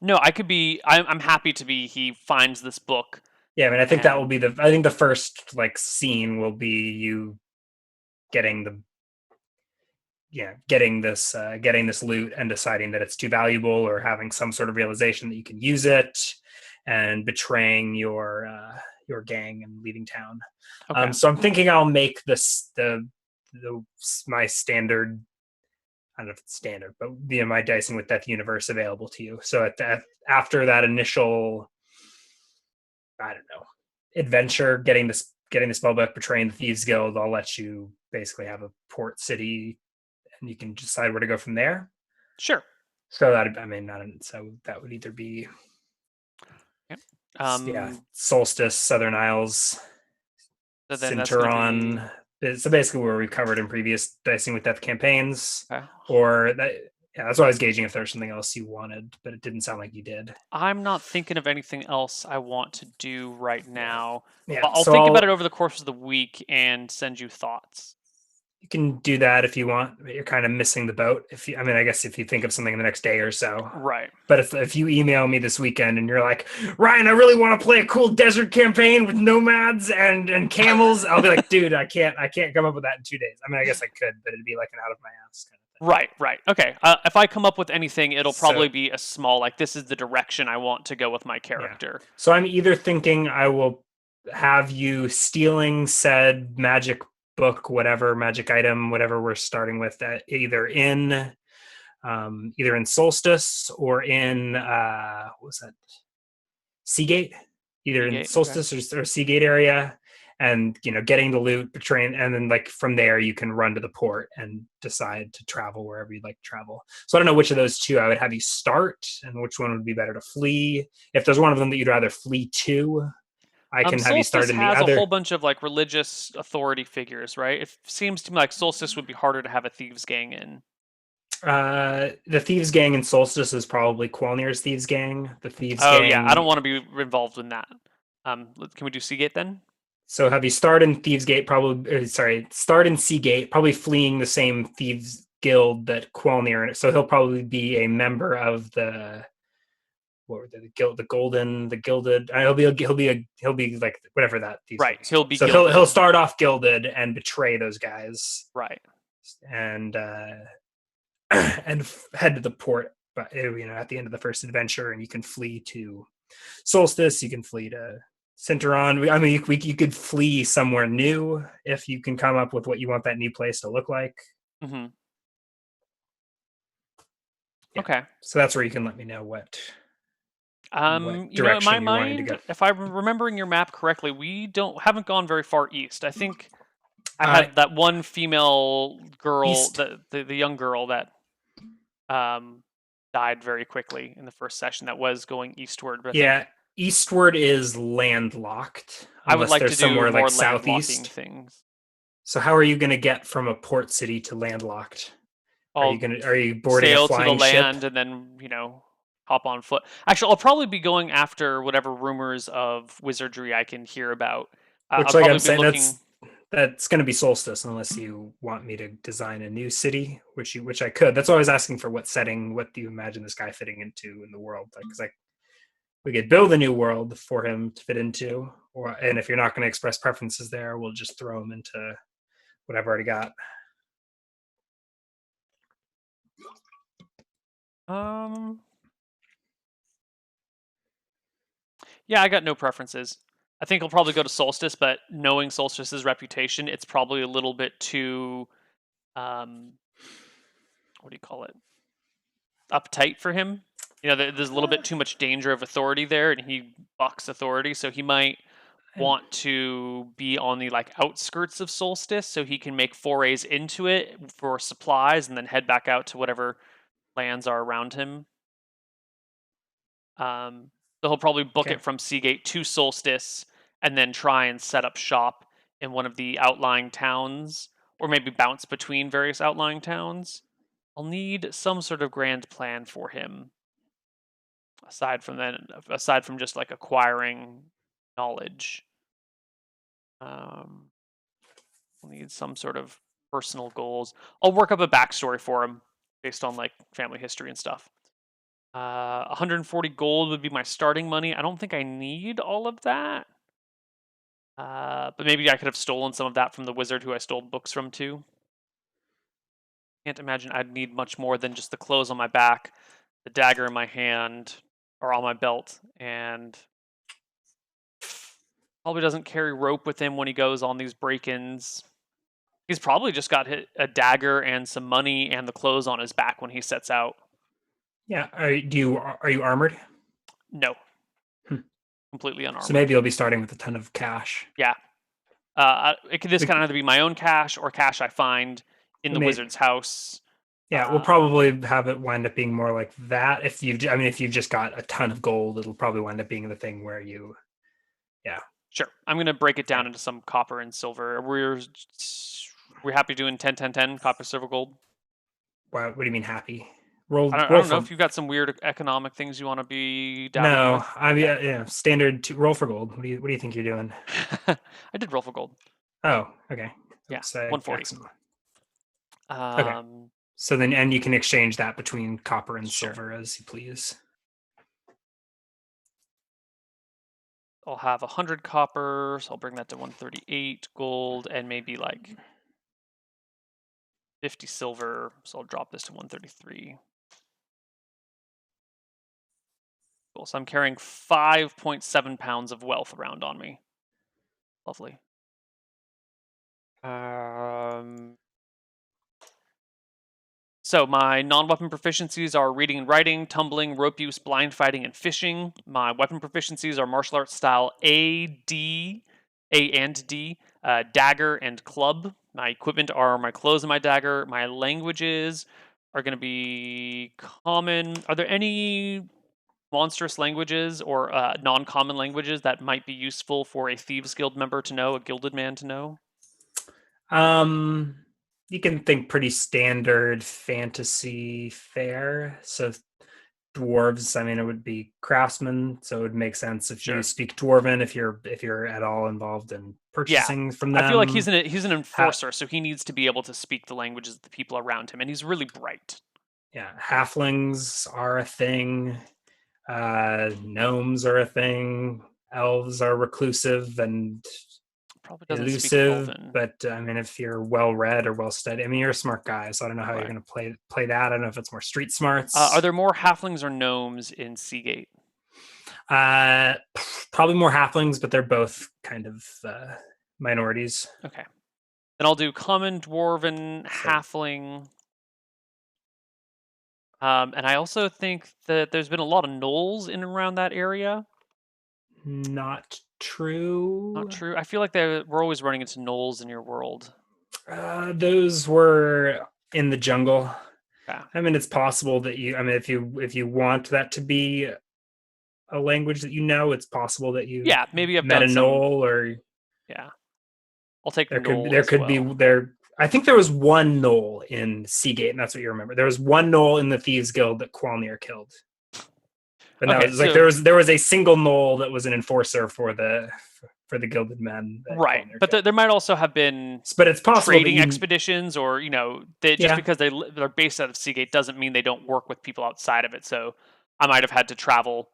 Speaker 1: No, I could be. I'm happy to be. He finds this book
Speaker 2: yeah, I mean, I think that will
Speaker 1: and
Speaker 2: be the. I think the first like scene will be you getting the, yeah, getting this loot and deciding that it's too valuable or having some sort of realization that you can use it, and betraying your gang and leaving town.
Speaker 1: okay.
Speaker 2: So I'm thinking I'll make the my standard. I don't know if it's standard, but my dicing with Death Universe available to you. So at that, after that initial, I don't know, adventure, getting the spellbook, betraying the Thieves Guild, I'll let you basically have a port city, and you can decide where to go from there.
Speaker 1: Sure.
Speaker 2: So that, I mean, not so that would either be,
Speaker 1: Yep.
Speaker 2: yeah, Solstice, Southern Isles,
Speaker 1: So then that's going to
Speaker 2: Cinturon.
Speaker 1: be
Speaker 2: So basically where we covered in previous dicing with death campaigns,
Speaker 1: okay.
Speaker 2: or that Yeah, that's why I was gauging if there was something else you wanted, but it didn't sound like you did.
Speaker 1: I'm not thinking of anything else I want to do right
Speaker 2: Yeah.
Speaker 1: now,
Speaker 2: Yeah.
Speaker 1: but I'll
Speaker 2: So
Speaker 1: think about
Speaker 2: I'll
Speaker 1: it over the course of the week and send you thoughts.
Speaker 2: you can do that if you want, but you're kind of missing the boat. I mean, I guess if you think of something in the next day or so.
Speaker 1: Right.
Speaker 2: But if you email me this weekend and you're like, Ryan, I really want to play a cool desert campaign with nomads and camels, I'll be like, dude, I can't come up with that in 2 days. I mean, I guess I could, but it'd be like an out of my ass kind of thing.
Speaker 1: Right, right. Okay. If I come up with anything, it'll
Speaker 2: So
Speaker 1: probably be a small, like, this is the direction I want to go with my
Speaker 2: yeah.
Speaker 1: character.
Speaker 2: So I'm either thinking I will have you stealing said magic book, whatever magic item, whatever we're starting with, that either in Solstice or in what was that, Seagate, either in
Speaker 1: Seagate. Okay.
Speaker 2: Solstice or Seagate area, and getting the loot, betraying, and then like from there you can run to the port and decide to travel wherever you'd like to travel. So I don't know which of those two I would have you start, and which one would be better to flee. If there's one of them that you'd rather flee to, I can have you start
Speaker 1: Solstice
Speaker 2: in the
Speaker 1: has a whole
Speaker 2: other.
Speaker 1: bunch of like religious authority figures, right? It seems to me like Solstice would be harder to have a thieves gang in.
Speaker 2: The Thieves Gang in Solstice is probably Qualnir's Thieves Gang. The Thieves
Speaker 1: Oh yeah, I don't
Speaker 2: Gang.
Speaker 1: want to be involved in that. Can we do Seagate then?
Speaker 2: So have you start in Thieves Gate, probably, sorry, start in Seagate, probably fleeing the same Thieves Guild that Qualnir. So he'll probably be a member of the what were they, the guild, the gilded. He'll be like whatever that Thieves
Speaker 1: Right,
Speaker 2: Guild is
Speaker 1: he'll
Speaker 2: called.
Speaker 1: be
Speaker 2: So he'll
Speaker 1: gilded.
Speaker 2: start off gilded and betray those guys
Speaker 1: Right.
Speaker 2: and and head to the port. But at the end of the first adventure, and you can flee to Solstice. You can flee to Cinteron. I mean, you could flee somewhere new if you can come up with what you want that new place to look like.
Speaker 1: Hmm.
Speaker 2: Yeah.
Speaker 1: Okay.
Speaker 2: So that's where you can let me know what
Speaker 1: In my
Speaker 2: direction you're wanting to
Speaker 1: mind,
Speaker 2: go.
Speaker 1: if I'm remembering your map correctly, we don't haven't gone very far east. I think I
Speaker 2: Uh,
Speaker 1: had that one female girl,
Speaker 2: East.
Speaker 1: the young girl that um died very quickly in the first session that was going eastward, but I think
Speaker 2: Yeah. Eastward is landlocked
Speaker 1: I would
Speaker 2: unless
Speaker 1: like
Speaker 2: there's
Speaker 1: to do
Speaker 2: somewhere like
Speaker 1: more landlocking
Speaker 2: southeast.
Speaker 1: things.
Speaker 2: So how are you going to get from a port city to landlocked?
Speaker 1: I'll
Speaker 2: Are you boarding a
Speaker 1: sail to the
Speaker 2: flying ship?
Speaker 1: land and then, hop on foot. Actually, I'll probably be going after whatever rumors of wizardry I can hear about.
Speaker 2: Which,
Speaker 1: I'll
Speaker 2: like I'm
Speaker 1: probably be
Speaker 2: saying,
Speaker 1: looking.
Speaker 2: that's going to be Solstice unless you want me to design a new city, which I could. That's why I was asking for what setting. What do you imagine this guy fitting into in the world? Like, we could build a new world for him to fit into, and if you're not going to express preferences there, we'll just throw him into what I've already got.
Speaker 1: Um, yeah, I got no preferences. I think I'll probably go to Solstice, but knowing Solstice's reputation, it's probably a little bit too, um, what do you call it? Uptight for him. There's a little bit too much danger of authority there, and he bucks authority, so he might
Speaker 2: And
Speaker 1: want to be on the like outskirts of Solstice, so he can make forays into it for supplies, and then head back out to whatever lands are around him. Um, so he'll probably book
Speaker 2: okay,
Speaker 1: it from Seagate to Solstice, and then try and set up shop in one of the outlying towns, or maybe bounce between various outlying towns. I'll need some sort of grand plan for him aside from just like acquiring knowledge. Um, we'll need some sort of personal goals. I'll work up a backstory for him based on like family history and stuff. 140 gold would be my starting money. I don't think I need all of that. But maybe I could have stolen some of that from the wizard who I stole books from too. Can't imagine I'd need much more than just the clothes on my back, the dagger in my hand, or on my belt, and probably doesn't carry rope with him when he goes on these break-ins. He's probably just got a dagger and some money and the clothes on his back when he sets out.
Speaker 2: yeah. Are you armored?
Speaker 1: No,
Speaker 2: Hmm.
Speaker 1: completely
Speaker 2: So
Speaker 1: unarmored.
Speaker 2: maybe you'll be starting with a ton of cash.
Speaker 1: Yeah. This can either be my own cash or cash I find in the
Speaker 2: Maybe,
Speaker 1: wizard's house.
Speaker 2: yeah, we'll probably have it wind up being more like that. If you've just got a ton of gold, it'll probably wind up being the thing where yeah.
Speaker 1: Sure. I'm going to break it
Speaker 2: Okay.
Speaker 1: down into some copper and silver. We're happy doing 10, 10, 10 copper, silver, gold.
Speaker 2: What do you mean happy?
Speaker 1: I
Speaker 2: Roll
Speaker 1: don't know
Speaker 2: for
Speaker 1: if you've got some weird economic things you want to be dabbling
Speaker 2: no.
Speaker 1: with.
Speaker 2: I mean,
Speaker 1: Okay.
Speaker 2: standard roll for gold. What do you think you're doing?
Speaker 1: I did roll for gold.
Speaker 2: Oh, okay.
Speaker 1: Yeah,
Speaker 2: Oops,
Speaker 1: 140.
Speaker 2: excellent. Okay.
Speaker 1: Um,
Speaker 2: So then, and you can exchange that between copper and
Speaker 1: sure.
Speaker 2: silver as you please.
Speaker 1: I'll have 100 copper, so I'll bring that to 138 gold, and maybe like 50 silver, so I'll drop this to 133. Cool. So I'm carrying 5.7 pounds of wealth around on me. Lovely. So my non-weapon proficiencies are reading and writing, tumbling, rope use, blind fighting, and fishing. My weapon proficiencies are martial arts style A and D, dagger and club. My equipment are my clothes and my dagger. My languages are going to be common. Are there any monstrous languages or non-common languages that might be useful for a Thieves Guild member to know, a gilded man to know?
Speaker 2: Um, you can think pretty standard fantasy fare. So dwarves, I mean, it would be craftsmen, so it would make sense if you
Speaker 1: Sure.
Speaker 2: speak dwarven if you're at all involved in
Speaker 1: Yeah.
Speaker 2: purchasing from
Speaker 1: I feel like
Speaker 2: them.
Speaker 1: he's an
Speaker 2: Ha-
Speaker 1: enforcer, so he needs to be able to speak the languages of the people around him, and he's really bright.
Speaker 2: yeah, halflings are a thing. Gnomes are a thing. Elves are reclusive and
Speaker 1: Probably doesn't speak
Speaker 2: elusive,
Speaker 1: Elven.
Speaker 2: but I mean, if you're well read or well studied, I mean, you're a smart guy, so I don't know how you're
Speaker 1: Right.
Speaker 2: going to play that. I don't know if it's more street
Speaker 1: Are
Speaker 2: smarts.
Speaker 1: there more halflings or gnomes in Seagate?
Speaker 2: Uh, Probably more halflings, but they're both kind of minorities.
Speaker 1: Okay. Then I'll do common, dwarven,
Speaker 2: So
Speaker 1: halfling. And I also think that there's been a lot of gnolls in and around that area.
Speaker 2: not
Speaker 1: Not
Speaker 2: true.
Speaker 1: true. I feel like we're always running into gnolls in your world.
Speaker 2: Those were in the jungle.
Speaker 1: Yeah.
Speaker 2: I mean, it's possible that you. I mean, if you want that to be a language that you know, it's possible that you've
Speaker 1: Yeah, maybe I've
Speaker 2: met a
Speaker 1: done some.
Speaker 2: knoll, or
Speaker 1: Yeah. I'll take
Speaker 2: there
Speaker 1: gnoll
Speaker 2: there
Speaker 1: as
Speaker 2: could be
Speaker 1: well.
Speaker 2: there. I think there was one knoll in Seagate, and that's what you remember. There was one knoll in the Thieves Guild that Qualnir killed, but that
Speaker 1: Okay,
Speaker 2: was like
Speaker 1: so
Speaker 2: there was a single knoll that was an enforcer for the Gilded Men that
Speaker 1: right,
Speaker 2: Qualnir
Speaker 1: but
Speaker 2: killed.
Speaker 1: there might also have been
Speaker 2: But it's possible that
Speaker 1: trading
Speaker 2: you,
Speaker 1: expeditions, or they just
Speaker 2: yeah,
Speaker 1: because they're based out of Seagate doesn't mean they don't work with people outside of it. So I might have had to travel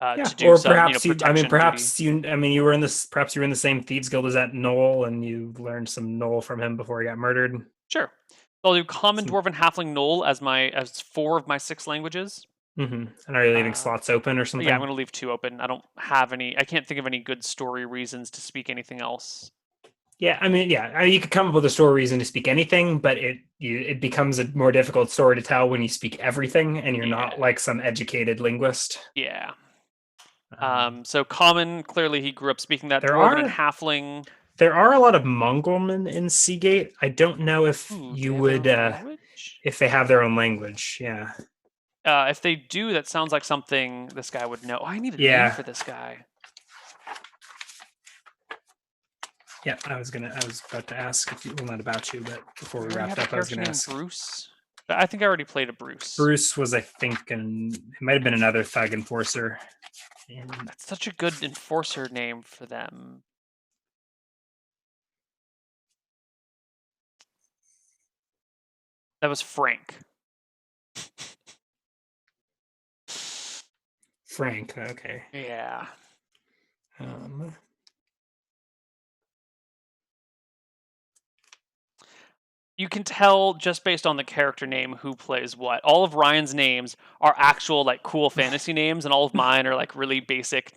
Speaker 2: yeah,
Speaker 1: to do
Speaker 2: or
Speaker 1: some
Speaker 2: perhaps you. I mean,
Speaker 1: protection duty.
Speaker 2: perhaps you. I mean, you were in this. Perhaps you were in the same Thieves Guild as that knoll, and you learned some knoll from him before he got murdered.
Speaker 1: Sure, so I'll do Common,
Speaker 2: Some,
Speaker 1: Dwarven, Halfling, Gnoll as 4 of my 6 languages.
Speaker 2: And are you leaving
Speaker 1: Uh,
Speaker 2: slots open or
Speaker 1: yeah, I'm
Speaker 2: something?
Speaker 1: going to leave 2 open. I don't have any. I can't think of any good story reasons to speak anything else.
Speaker 2: Yeah, I mean, yeah, I mean, you could come up with a story reason to speak anything, but it becomes a more difficult story to tell when you speak everything and you're not
Speaker 1: Yeah,
Speaker 2: like some educated linguist.
Speaker 1: yeah.
Speaker 2: Um,
Speaker 1: So Common, clearly he grew up speaking that.
Speaker 2: there
Speaker 1: Dwarven and
Speaker 2: are
Speaker 1: Halfling.
Speaker 2: there are a lot of Mongolmen in Seagate. I don't know if
Speaker 1: Ooh, do
Speaker 2: you
Speaker 1: they have their
Speaker 2: would
Speaker 1: own language?
Speaker 2: if they have their own language. Yeah,
Speaker 1: If they do, that sounds like something this guy would know. Oh, I need a name
Speaker 2: yeah,
Speaker 1: for this guy.
Speaker 2: yeah. I was about to ask if you, well, not about you, but before
Speaker 1: Do
Speaker 2: we
Speaker 1: we already
Speaker 2: wrapped
Speaker 1: have a
Speaker 2: up, I was
Speaker 1: character
Speaker 2: going to
Speaker 1: named
Speaker 2: ask.
Speaker 1: Bruce? I think I already played a Bruce.
Speaker 2: Bruce was, I think, and it might have been another thug enforcer. And
Speaker 1: That's such a good enforcer name for them. That was Frank.
Speaker 2: Frank, okay.
Speaker 1: Yeah.
Speaker 2: Um,
Speaker 1: You can tell just based on the character name who plays what. All of Ryan's names are actual like cool fantasy names, and all of mine are like really basic,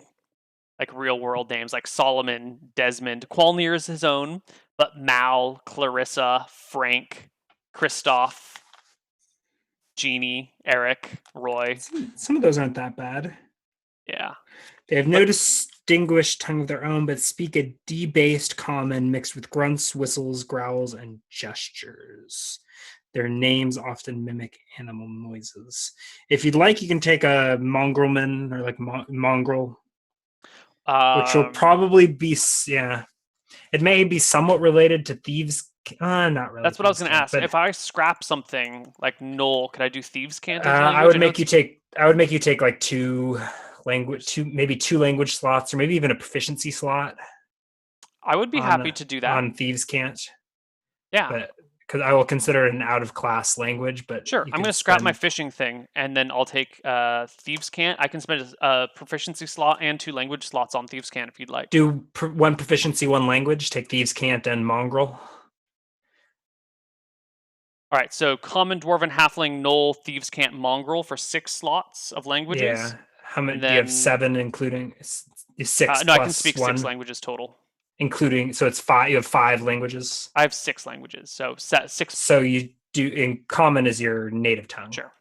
Speaker 1: like real world names, like Solomon, Desmond. Qualnir is his own, but Mal, Clarissa, Frank, Christoph, Jeannie, Eric, Roy.
Speaker 2: some of those aren't that bad.
Speaker 1: Yeah.
Speaker 2: They have
Speaker 1: But
Speaker 2: no distinguished tongue of their own, but speak a debased common mixed with grunts, whistles, growls, and gestures. Their names often mimic animal noises. If you'd like, you can take a mongrelman or like mongrel, which will
Speaker 1: um
Speaker 2: probably be, yeah. It may be somewhat related to thieves Not really
Speaker 1: That's what I was
Speaker 2: thieves
Speaker 1: going to
Speaker 2: can't,
Speaker 1: ask.
Speaker 2: but
Speaker 1: If I scrap something like null, could I do thieves can't into
Speaker 2: I
Speaker 1: language?
Speaker 2: would
Speaker 1: I know
Speaker 2: make you
Speaker 1: it's.
Speaker 2: take. I would make you take like maybe two language slots, or maybe even a proficiency slot
Speaker 1: I would be happy to do that.
Speaker 2: on thieves can't.
Speaker 1: Yeah.
Speaker 2: But because I will consider it an out of class language, but
Speaker 1: Sure.
Speaker 2: you
Speaker 1: I'm going
Speaker 2: could
Speaker 1: to scrap my
Speaker 2: spend.
Speaker 1: fishing thing, and then I'll take thieves can't. I can spend a proficiency slot and 2 language slots on thieves can't if you'd like.
Speaker 2: Do one proficiency, one language. Take thieves can't and mongrel.
Speaker 1: All right. So common, dwarven, halfling, null, thieves can't, mongrel for 6 slots of languages,
Speaker 2: Yeah. How many
Speaker 1: and
Speaker 2: do you have?
Speaker 1: then
Speaker 2: 7, including six
Speaker 1: no, I can
Speaker 2: plus
Speaker 1: speak 6
Speaker 2: one,
Speaker 1: languages total.
Speaker 2: including. So it's 5. You have 5 languages.
Speaker 1: I have 6 languages, so set 6.
Speaker 2: So you do in common is your native tongue.
Speaker 1: Sure.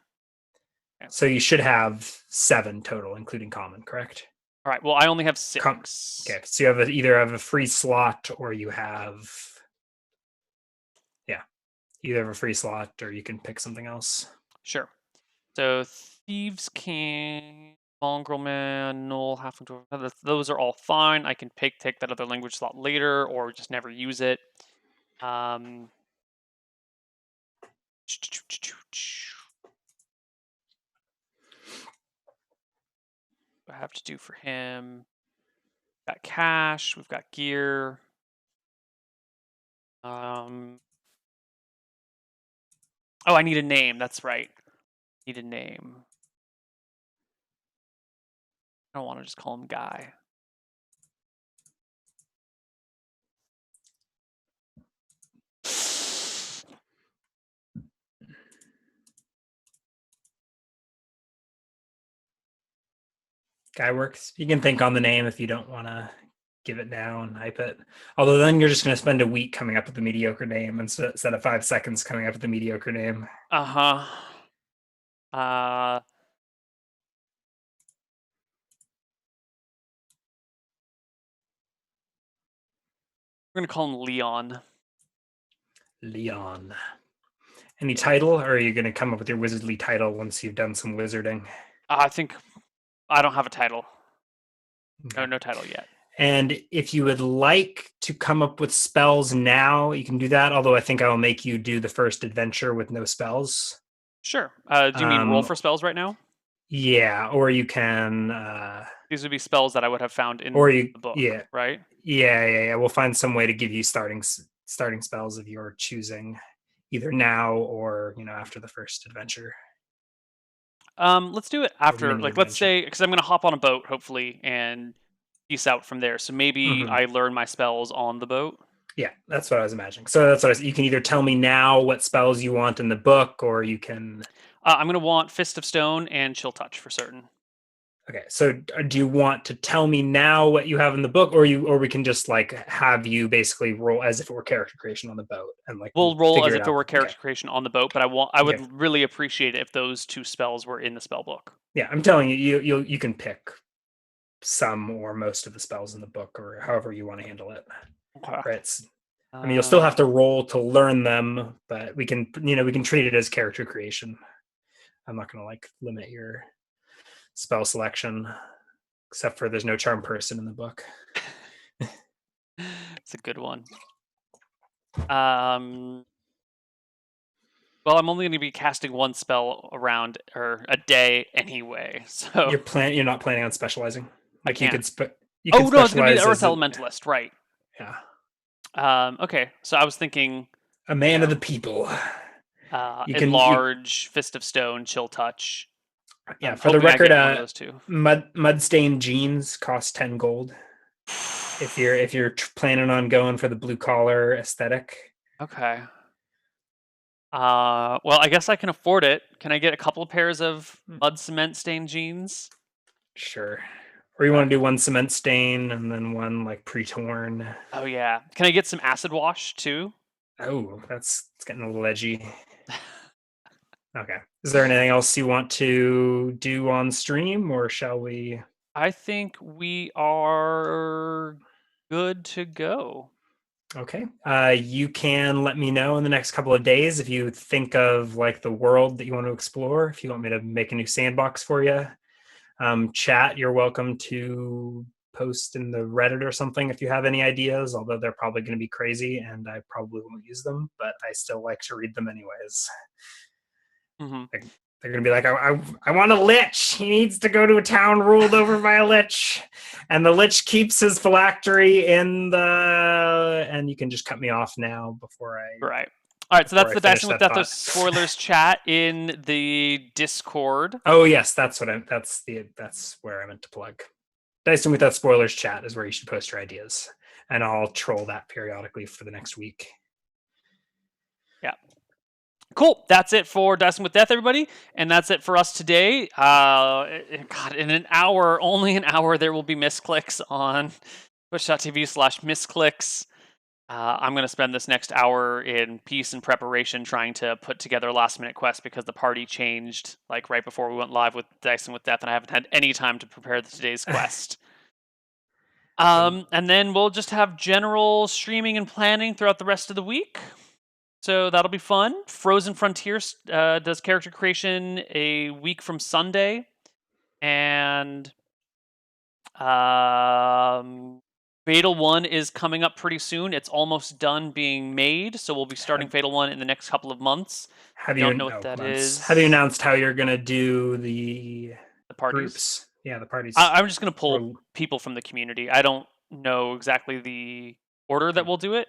Speaker 1: Okay.
Speaker 2: So you should have 7 total, including common. Correct.
Speaker 1: All right. Well, I only have
Speaker 2: Okay.
Speaker 1: 6.
Speaker 2: So you have either have a free slot or you have. Yeah. Either have a free slot or you can pick something else.
Speaker 1: Sure. So thieves king, mongrel man, null, halfling dwarf. Those are all fine. I can take that other language slot later, or just never use it. Um, what I have to do for him? Got cash. We've got gear. Um. Oh, I need a name. That's right. Need a name. I don't want to just call him Guy.
Speaker 2: Guy works. You can think on the name if you don't want to give it now and hype it. Although then you're just going to spend a week coming up with a mediocre name instead of 5 seconds coming up with a mediocre name.
Speaker 1: Uh-huh. Uh We're gonna call him Leon.
Speaker 2: Leon. Any title, or are you going to come up with your wizardly title once you've done some wizarding?
Speaker 1: I think I don't have a title.
Speaker 2: Okay.
Speaker 1: No title yet.
Speaker 2: And if you would like to come up with spells now, you can do that. Although I think I will make you do the first adventure with no spells.
Speaker 1: Sure. Do you mean roll for spells right now?
Speaker 2: Yeah, or you can.
Speaker 1: These would be spells that I would have found in
Speaker 2: Or you,
Speaker 1: the book,
Speaker 2: yeah,
Speaker 1: right?
Speaker 2: yeah. We'll find some way to give you starting spells of your choosing, either now or after the first adventure.
Speaker 1: Let's do it after.
Speaker 2: Mini
Speaker 1: Like, let's
Speaker 2: adventure.
Speaker 1: say because I'm gonna hop on a boat hopefully and peace out from there. So maybe
Speaker 2: Mhm.
Speaker 1: I learn my spells on the boat.
Speaker 2: Yeah, that's what I was imagining. So that's what you can either tell me now what spells you want in the book, or you can.
Speaker 1: I'm gonna want Fist of Stone and Chill Touch for certain.
Speaker 2: Okay, so do you want to tell me now what you have in the book, or we can just like have you basically roll as if it were character creation on the boat, and like
Speaker 1: We'll
Speaker 2: we'll
Speaker 1: roll as
Speaker 2: figure it
Speaker 1: if it
Speaker 2: out.
Speaker 1: were
Speaker 2: Okay,
Speaker 1: character creation on the boat, but I
Speaker 2: okay,
Speaker 1: would really appreciate it if those 2 spells were in the spell book.
Speaker 2: yeah. I'm telling you, you can pick some or most of the spells in the book, or however you want to handle it.
Speaker 1: Okay.
Speaker 2: Right. I mean, you'll still have to roll to learn them, but we can treat it as character creation. I'm not going to like limit your spell selection, except for there's no charm person in the book.
Speaker 1: It's a good one. Well, I'm only going to be casting 1 spell around or a day anyway, so
Speaker 2: You're not planning on specializing.
Speaker 1: I
Speaker 2: Like you
Speaker 1: can't.
Speaker 2: could you
Speaker 1: Oh
Speaker 2: could
Speaker 1: no, it's going to be the
Speaker 2: specialize
Speaker 1: Earth
Speaker 2: as
Speaker 1: Elementalist, right?
Speaker 2: yeah,
Speaker 1: Okay, so I was thinking,
Speaker 2: a man of the people. You can
Speaker 1: enlarge, Fist of Stone, Chill Touch.
Speaker 2: yeah.
Speaker 1: I'm
Speaker 2: For the
Speaker 1: hoping I
Speaker 2: record,
Speaker 1: get one of those 2.
Speaker 2: mud-stained jeans cost 10 gold. If you're planning on going for the blue collar aesthetic.
Speaker 1: Okay. Well, I guess I can afford it. Can I get a couple of pairs of mud cement stained jeans?
Speaker 2: Sure. Or you want to do one cement stain and then one like pre-torn.
Speaker 1: Oh yeah. Can I get some acid wash too?
Speaker 2: Oh, it's getting a little edgy. Okay. Is there anything else you want to do on stream, or shall we?
Speaker 1: I think we are good to go.
Speaker 2: Okay. You can let me know in the next couple of days if you think of like the world that you want to explore. If you want me to make a new sandbox for you, chat. You're welcome to post in the Reddit or something if you have any ideas, although they're probably going to be crazy and I probably won't use them, but I still like to read them anyways.
Speaker 1: Hmm.
Speaker 2: Like, they're going to be like, I want a lich. He needs to go to a town ruled over by a lich. And the lich keeps his phylactery in the... And you can just cut me off now
Speaker 1: Right. All right, so that's
Speaker 2: I
Speaker 1: the
Speaker 2: finish
Speaker 1: Dicing with
Speaker 2: that
Speaker 1: Death of
Speaker 2: thought.
Speaker 1: Spoilers chat in the Discord.
Speaker 2: Oh, yes, that's where I meant to plug. Dicing with That Spoilers chat is where you should post your ideas. And I'll troll that periodically for the next week.
Speaker 1: Yeah. Cool. That's it for Dicing with Death, everybody. And that's it for us today. God, in an hour, only an hour, there will be misclicks on twitch.tv/misclicks. I'm going to spend this next hour in peace and preparation trying to put together a last-minute quest because the party changed like right before we went live with Dicing with Death, and I haven't had any time to prepare today's quest. And then we'll just have general streaming and planning throughout the rest of the week. So that'll be fun. Frozen Frontiers does character creation a week from Sunday. And Fatal 1 is coming up pretty soon. It's almost done being made, so we'll be starting Fatal 1 in the next couple of months.
Speaker 2: Have
Speaker 1: Don't know what that is.
Speaker 2: Have you announced how you're going to do the
Speaker 1: parties?
Speaker 2: Groups? Yeah, the parties.
Speaker 1: I'm just going to pull people from the community. I don't know exactly the order that we'll do it,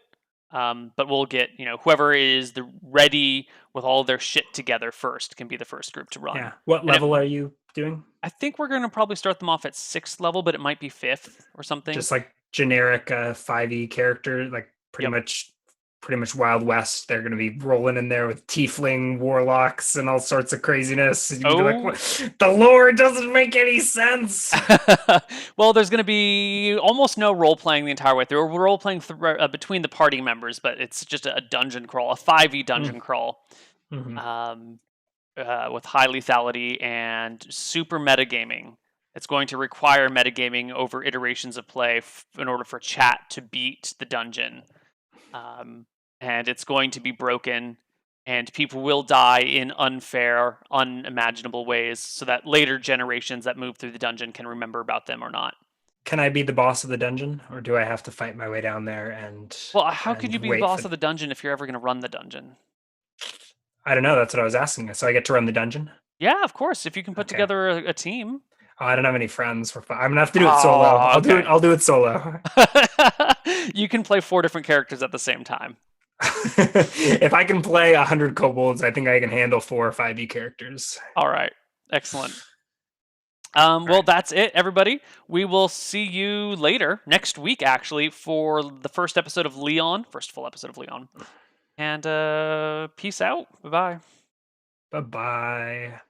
Speaker 1: but we'll get, whoever is ready with all their shit together first can be the first group to run.
Speaker 2: Yeah. What level are you doing?
Speaker 1: I think we're going to probably start them off at 6th level, but it might be 5th or something.
Speaker 2: Just like generic 5e character, like pretty much Wild West. They're going to be rolling in there with tiefling warlocks and all sorts of craziness. And you'd be like, what? The lore doesn't make any sense.
Speaker 1: Well, there's going to be almost no role playing the entire way through. We're role playing between the party members, but it's just a dungeon crawl, a 5e dungeon crawl.
Speaker 2: Mm-hmm.
Speaker 1: With high lethality and super metagaming. It's going to require metagaming over iterations of play in order for chat to beat the dungeon. And it's going to be broken, and people will die in unfair, unimaginable ways so that later generations that move through the dungeon can remember about them or not.
Speaker 2: Can I be the boss of the dungeon, or do I have to fight my way down there and...
Speaker 1: Well, how could you be the boss of the dungeon if you're ever going to run the dungeon?
Speaker 2: I don't know. That's what I was asking. So I get to run the dungeon?
Speaker 1: Yeah, of course. If you can put together a team.
Speaker 2: Oh, I don't have any friends. I'm gonna have to do it solo. I'll do it solo.
Speaker 1: You can play 4 different characters at the same time.
Speaker 2: If I can play 100 kobolds, I think I can handle 4 or 5e characters.
Speaker 1: All right. Excellent. Well, that's it, everybody. We will see you later, next week, actually, for the first episode of Leon. First full episode of Leon. And peace out. Bye-bye.
Speaker 2: Bye-bye.